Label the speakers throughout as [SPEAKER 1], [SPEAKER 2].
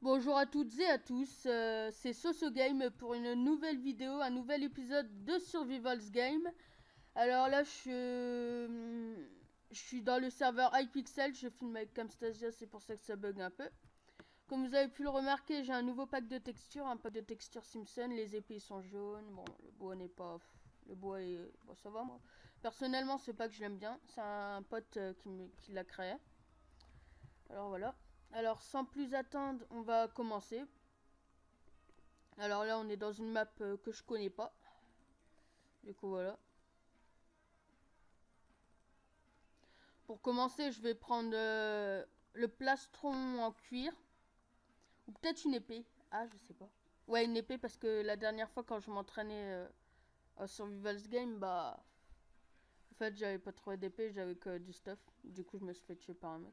[SPEAKER 1] Bonjour à toutes et à tous, c'est Soso Game pour une nouvelle vidéo, un nouvel épisode de Survival's Game. Alors là, je suis dans le serveur iPixel, je filme avec Camstasia, c'est pour ça que ça bug un peu. Comme vous avez pu le remarquer, j'ai un nouveau pack de textures, un pack de textures Simpson, les épées sont jaunes, bon, le bois n'est pas... Le bois est... Bon, ça va moi. Personnellement, ce pack je l'aime bien, c'est un pote qui l'a créé. Alors voilà. Alors sans plus attendre, on va commencer. Alors là, on est dans une map que je connais pas. Du coup, voilà. Pour commencer, je vais prendre le plastron en cuir. Ou peut-être une épée. Ah, je sais pas. Ouais, une épée parce que la dernière fois, quand je m'entraînais à Survival's Game, bah... En fait, j'avais pas trouvé d'épée, j'avais que du stuff. Du coup, je me suis fait tuer par un mec.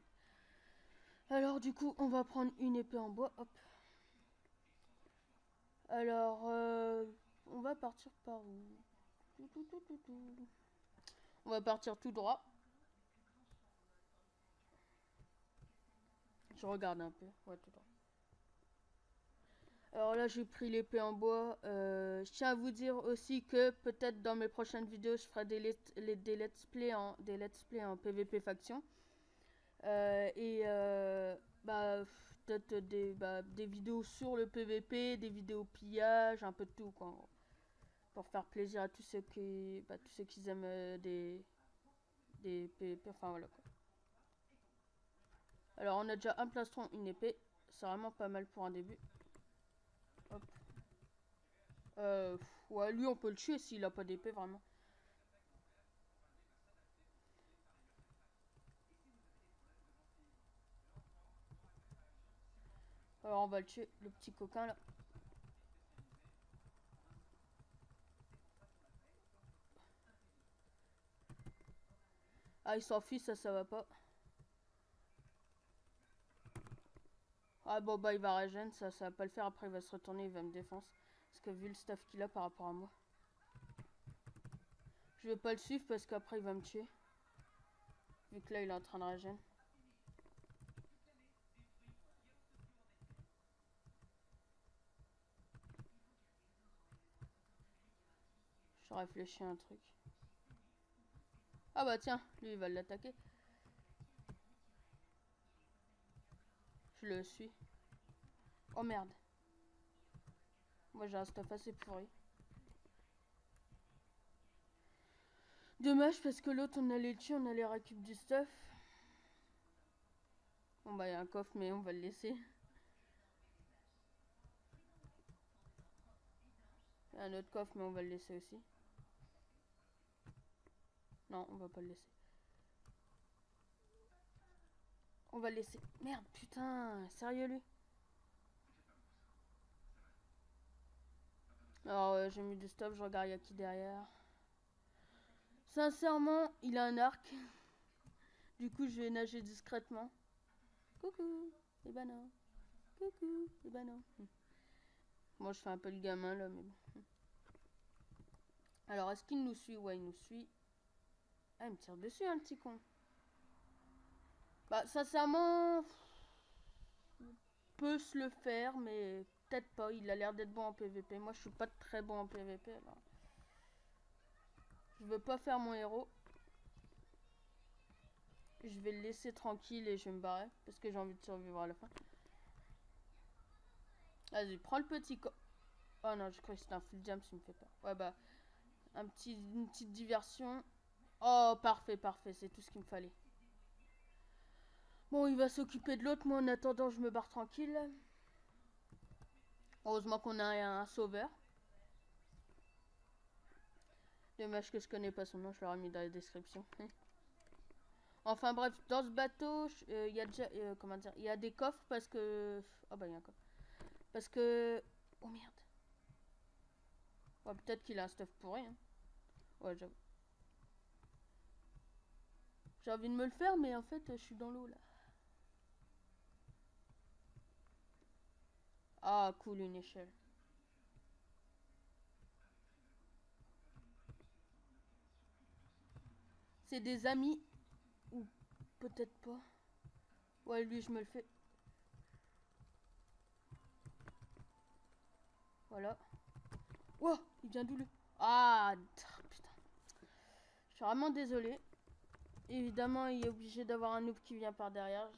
[SPEAKER 1] Alors, du coup, on va prendre une épée en bois. Hop. Alors, on va partir par où? On va partir tout droit. Je regarde un peu. Ouais, tout droit. Alors là, j'ai pris l'épée en bois. Je tiens à vous dire aussi que peut-être dans mes prochaines vidéos, je ferai des let's play en PvP faction. Bah, peut-être des vidéos sur le PvP, des vidéos pillage, un peu de tout, quoi. Pour faire plaisir à tous ceux qui aiment des PvP. Enfin voilà, quoi. Alors on a déjà un plastron, une épée. C'est vraiment pas mal pour un début. Hop. Ouais, lui on peut le tuer s'il a pas d'épée vraiment. Alors on va le tuer, le petit coquin là. Ah, il s'enfuit, ça va pas. Ah bon bah il va régénérer, ça va pas le faire. Après il va se retourner, il va me défoncer. Parce que vu le stuff qu'il a par rapport à moi. Je vais pas le suivre parce qu'après il va me tuer. Vu que là il est en train de régénérer. Je réfléchis à un truc. Ah bah tiens, lui il va l'attaquer. Je le suis. Oh merde. Moi j'ai un stuff assez pourri. Dommage parce que l'autre on allait le tuer, on allait récupérer du stuff. Bon bah il y a un coffre mais on va le laisser. Il y a un autre coffre mais on va le laisser aussi. Non, on va pas le laisser. On va le laisser. Merde, putain, sérieux lui. Alors j'ai mis du stuff, je regarde il y a qui derrière. Sincèrement, il a un arc. Du coup, je vais nager discrètement. Coucou, et bah non. Coucou, et bah non. Moi, je fais un peu le gamin là, mais bon. Alors, est-ce qu'il nous suit? Ouais, il nous suit. Ah, il me tire dessus, un petit con. Bah, sincèrement, peut se le faire, mais peut-être pas. Il a l'air d'être bon en PvP. Moi, je suis pas très bon en PvP, alors. Je veux pas faire mon héros. Je vais le laisser tranquille et je vais me barrer. Parce que j'ai envie de survivre à la fin. Vas-y, prends le petit co... Oh non, je crois que c'était un full jam, ça me fait peur. Ouais, bah, une petite diversion. Oh, parfait, parfait, c'est tout ce qu'il me fallait. Bon, il va s'occuper de l'autre, moi en attendant, je me barre tranquille. Heureusement qu'on a un sauveur. Dommage que je connais pas son nom, je l'aurais mis dans la description. Enfin bref, dans ce bateau, il y a déjà, comment dire, il y a des coffres parce que... Oh bah il y a un coffre. Parce que... Oh merde. Ouais, peut-être qu'il a un stuff pourri. Hein. Ouais, j'avoue. J'ai envie de me le faire, mais en fait, je suis dans l'eau là. Ah, cool, une échelle. C'est des amis. Ou peut-être pas. Ouais, lui, je me le fais. Voilà. Wow, il vient d'où le... Ah, putain. Je suis vraiment désolé. Évidemment, il est obligé d'avoir un noob qui vient par derrière.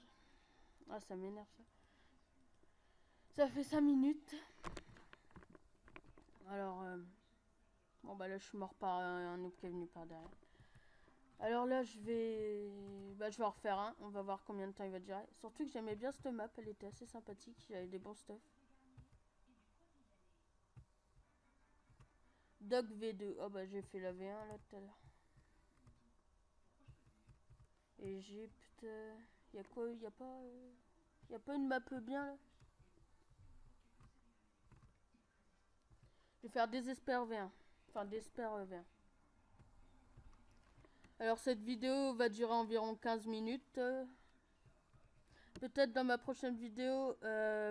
[SPEAKER 1] Ah, ça m'énerve ça. Ça fait 5 minutes. Alors, bon bah là je suis mort par un noob qui est venu par derrière. Alors là je vais... Bah je vais en refaire un. On va voir combien de temps il va durer. Surtout que j'aimais bien cette map, elle était assez sympathique. Il y avait des bons stuff. Doc V2. Oh bah j'ai fait la V1 là tout à l'heure. Égypte. Y a quoi? Y a pas... Y a pas une map bien là? Je vais faire Désespère V1. Enfin Désespère V1. Alors cette vidéo va durer environ 15 minutes. Peut-être dans ma prochaine vidéo,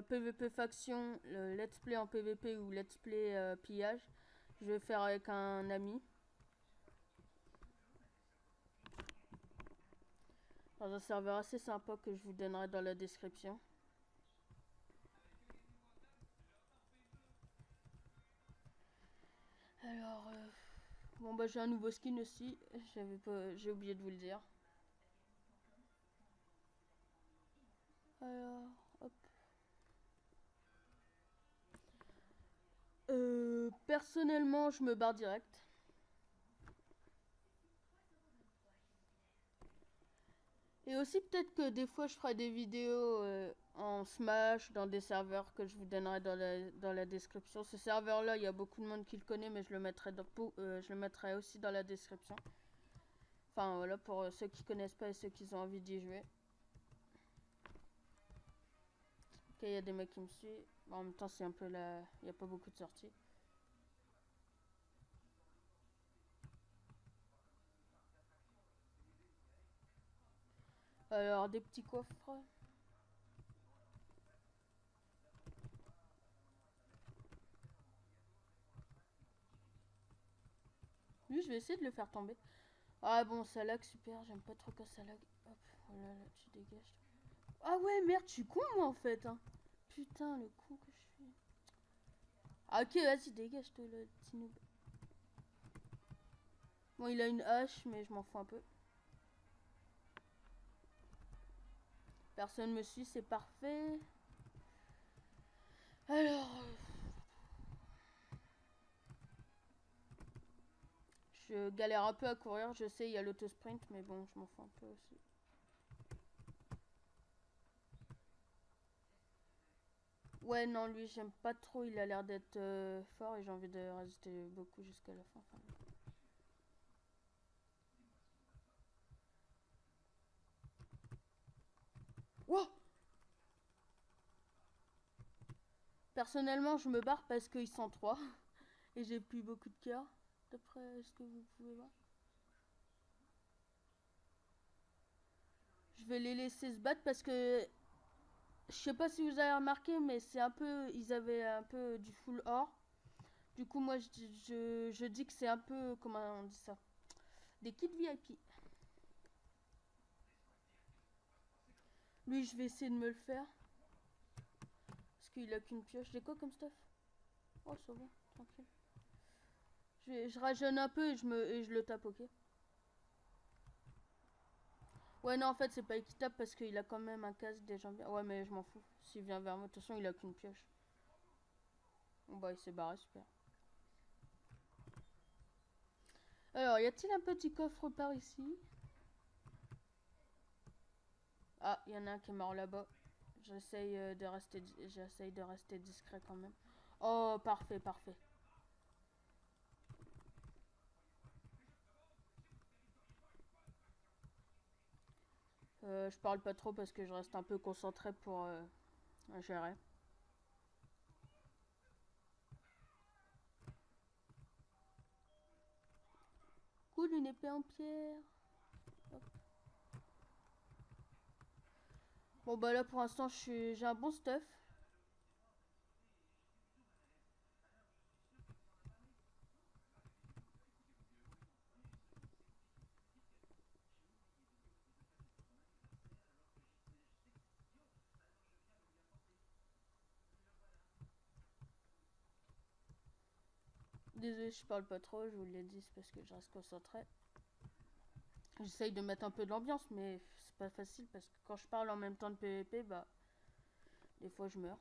[SPEAKER 1] PVP faction, let's play en PVP ou let's play pillage. Je vais faire avec un ami. Dans un serveur assez sympa que je vous donnerai dans la description. Alors, bon bah j'ai un nouveau skin aussi. J'ai oublié de vous le dire. Alors, hop. Personnellement, je me barre direct. Et aussi peut-être que des fois je ferai des vidéos en Smash dans des serveurs que je vous donnerai dans la description. Ce serveur là, il y a beaucoup de monde qui le connaît, mais je le mettrai aussi dans la description. Enfin voilà, pour ceux qui connaissent pas et ceux qui ont envie d'y jouer. Ok, il y a des mecs qui me suivent. En même temps c'est un peu la... Il n'y a pas beaucoup de sorties. Alors des petits coffres. Lui je vais essayer de le faire tomber. Ah bon, ça lag super, j'aime pas trop quand ça lag. Hop, voilà, là tu dégages. Ah ouais, merde, je suis con moi en fait. Hein. Putain, le con que je suis. Ah ok, vas-y, dégage toi le petit noob. Bon, il a une hache, mais je m'en fous un peu. Personne me suit, c'est parfait. Alors... Je galère un peu à courir, je sais, il y a l'autosprint, mais bon, je m'en fous un peu aussi. Ouais, non, lui, j'aime pas trop, il a l'air d'être fort et j'ai envie de résister beaucoup jusqu'à la fin. Enfin, wow. Personnellement, je me barre parce qu'ils sont trois et j'ai plus beaucoup de cœur, d'après ce que vous pouvez voir. Je vais les laisser se battre parce que je sais pas si vous avez remarqué, mais c'est un peu, ils avaient un peu du full or. Du coup, moi, je dis que c'est un peu, comment on dit ça, des kits VIP. Lui, je vais essayer de me le faire. Parce qu'il a qu'une pioche. J'ai quoi comme stuff? Oh, ça va, tranquille. Je rajeunne un peu et je le tape, ok? Ouais, non, en fait, c'est pas équitable parce qu'il a quand même un casque des jambes. Ouais, mais je m'en fous. S'il vient vers moi, de toute façon, il a qu'une pioche. Bon, bah, il s'est barré, super. Alors, y a-t-il un petit coffre par ici? Ah, il y en a un qui est mort là-bas. J'essaye de rester discret quand même. Oh, parfait, parfait. Je parle pas trop parce que je reste un peu concentré pour gérer. Cool, une épée en pierre. Hop. Bon bah là pour l'instant j'ai un bon stuff. Désolé, je parle pas trop, je vous l'ai dit, c'est parce que je reste concentré. J'essaye de mettre un peu de l'ambiance, mais c'est pas facile parce que quand je parle en même temps de PVP, bah, des fois je meurs.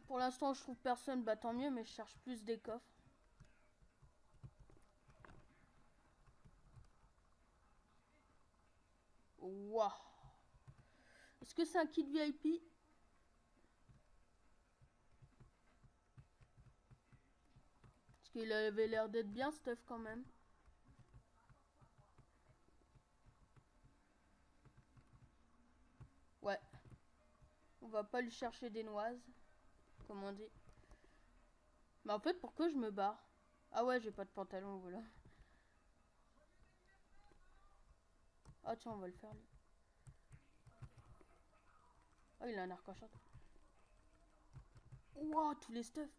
[SPEAKER 1] Pour l'instant, je trouve personne, bah tant mieux, mais je cherche plus des coffres. Waouh! Est-ce que c'est un kit VIP? Parce qu'il avait l'air d'être bien, stuff quand même. Ouais, on va pas lui chercher des noises, comme on dit. Mais en fait, pourquoi je me barre? Ah ouais, j'ai pas de pantalon, voilà. Ah tiens, on va le faire lui. Ah, il a un arc enchanté. Ouah, tous les stuffs.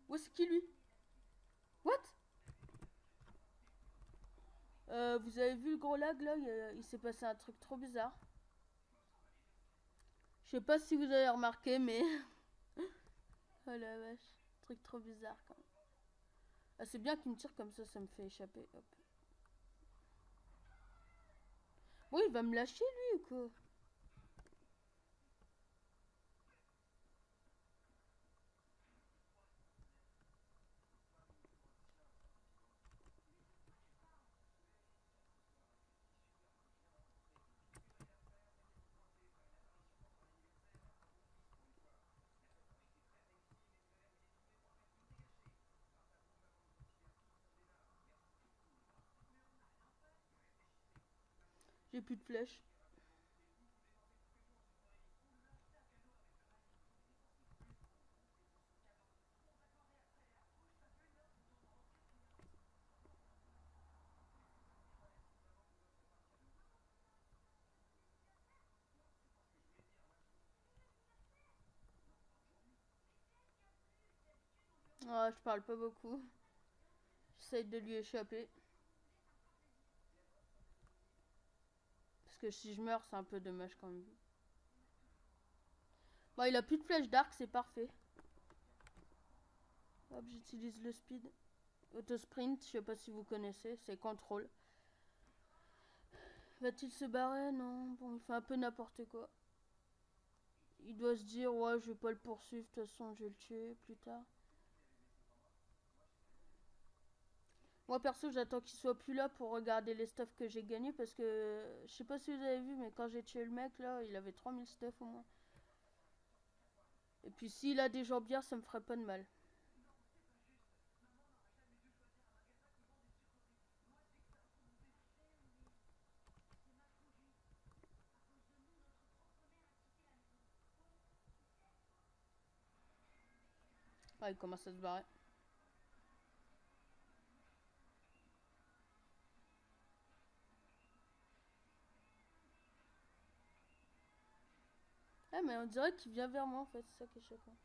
[SPEAKER 1] Où est-ce qu'il lui? What? Vous avez vu le gros lag là? Il s'est passé un truc trop bizarre. Je sais pas si vous avez remarqué, mais. Oh la vache. Truc trop bizarre quand même. Ah, c'est bien qu'il me tire comme ça me fait échapper. Hop. Bon, il va me lâcher lui ou quoi? J'ai plus de flèches. Ah, je parle pas beaucoup. J'essaye de lui échapper. Parce que si je meurs, c'est un peu dommage quand même. Bon, il a plus de flèches d'arc, c'est parfait. Hop, j'utilise le speed. Auto sprint, je sais pas si vous connaissez, c'est contrôle. Va-t-il se barrer? Non. Bon, il fait un peu n'importe quoi. Il doit se dire, ouais, je vais pas le poursuivre, de toute façon, je vais le tuer plus tard. Moi, perso, j'attends qu'il soit plus là pour regarder les stuffs que j'ai gagnés parce que je sais pas si vous avez vu, mais quand j'ai tué le mec là, il avait 3000 stuffs au moins. Et puis, s'il a des jambières, ça me ferait pas de mal. Ah, il commence à se barrer. Ah, mais on dirait qu'il vient vers moi en fait, c'est ça qui est choquant.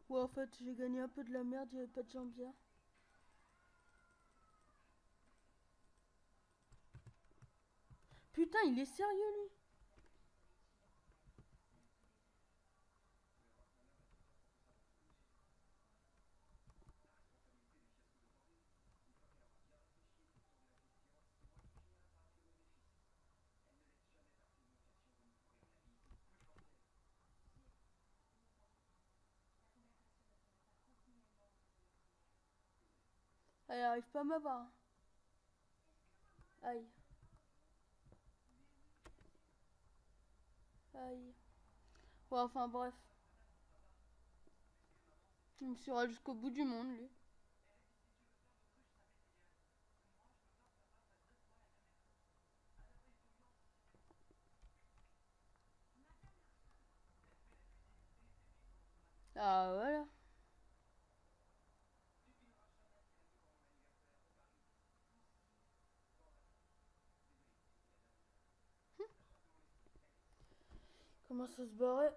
[SPEAKER 1] Ouais, en fait, j'ai gagné un peu de la merde, j'avais pas de jambières. Putain, il est sérieux lui? Ah, il arrive pas à m'avoir. Aïe. Aïe. Ouais, enfin bref. Il me sera jusqu'au bout du monde, lui. Ah, voilà. Comment ça se barrait?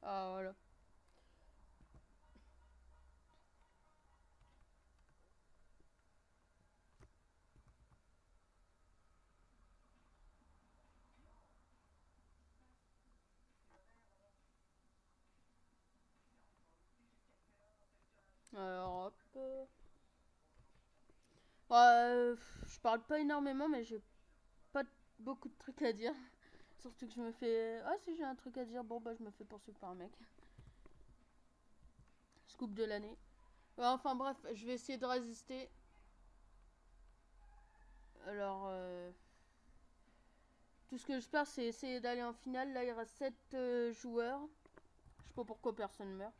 [SPEAKER 1] Ah, voilà. Alors, hop. Je parle pas énormément, mais j'ai pas beaucoup de trucs à dire. Surtout que je me fais. Ah, si j'ai un truc à dire, bon, bah, je me fais poursuivre par un mec. Scoop de l'année. Ouais, enfin, bref, je vais essayer de résister. Alors, tout ce que j'espère, c'est essayer d'aller en finale. Là, il reste 7 joueurs. Je sais pas pourquoi personne meurt.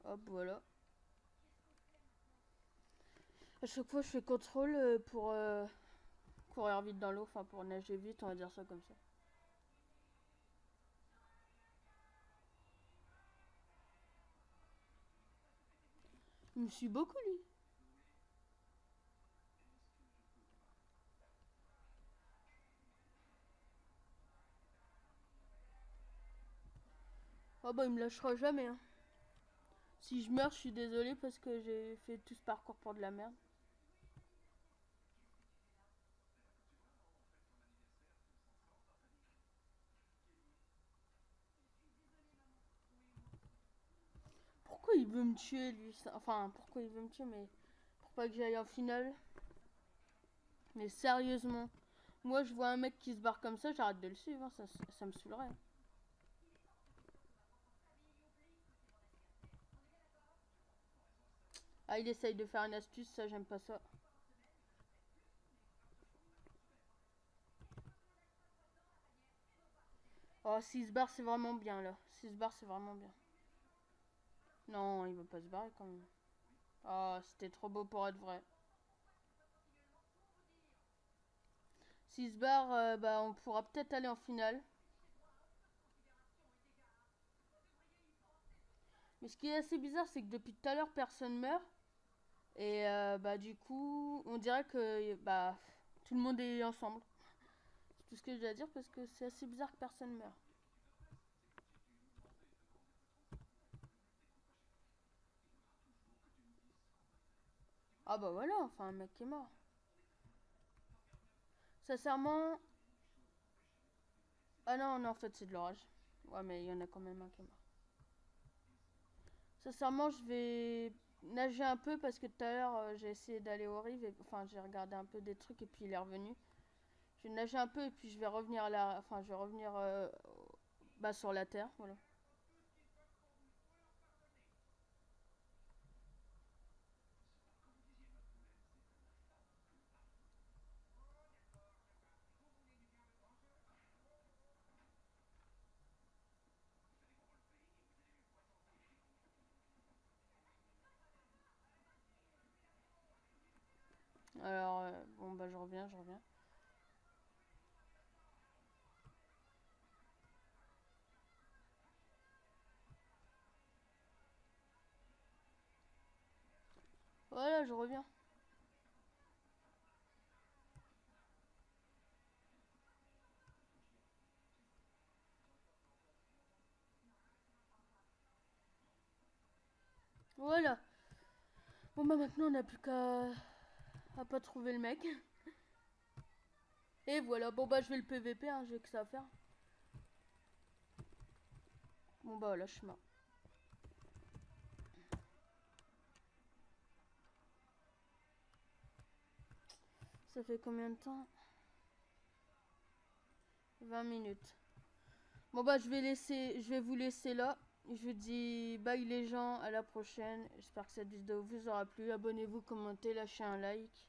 [SPEAKER 1] Hop, voilà. À chaque fois, je fais contrôle pour courir vite dans l'eau. Enfin, pour nager vite, on va dire ça comme ça. Il me suit beaucoup, lui. Ah bah, il me lâchera jamais, hein. Si je meurs, je suis désolée parce que j'ai fait tout ce parcours pour de la merde. Pourquoi il veut me tuer, lui? Enfin, pourquoi il veut me tuer, mais pour pas que j'aille en finale. Mais sérieusement, moi je vois un mec qui se barre comme ça, j'arrête de le suivre, hein, ça me saoulerait. Ah, il essaye de faire une astuce, ça j'aime pas ça. Oh, s'il se barre, c'est vraiment bien là. S'il se barre, c'est vraiment bien. Non, il va pas se barrer quand même. Oh, c'était trop beau pour être vrai. S'il se barre, bah, on pourra peut-être aller en finale. Mais ce qui est assez bizarre, c'est que depuis tout à l'heure, personne meurt. Et bah, du coup, on dirait que bah, tout le monde est ensemble. C'est tout ce que je dois dire parce que c'est assez bizarre que personne meurt. Ah bah voilà, enfin un mec qui est mort. Sincèrement. Ah non, non, en fait c'est de l'orage. Ouais, mais il y en a quand même un qui est mort. Sincèrement, je vais nager un peu parce que tout à l'heure j'ai essayé d'aller au rive. Enfin, j'ai regardé un peu des trucs et puis il est revenu. Je vais nager un peu et puis je vais revenir là. Enfin, je vais revenir bah, sur la terre. Voilà. Alors, bon, bah je reviens, je reviens. Voilà, je reviens. Voilà. Bon, bah maintenant on n'a plus qu'à à pas trouver le mec. Et voilà, bon bah je vais le PVP, hein, j'ai que ça à faire. Bon bah voilà, je suis mort. Ça fait combien de temps? 20 minutes. Bon bah je vais vous laisser là. Je vous dis bye les gens, à la prochaine. J'espère que cette vidéo vous aura plu. Abonnez-vous, commentez, lâchez un like.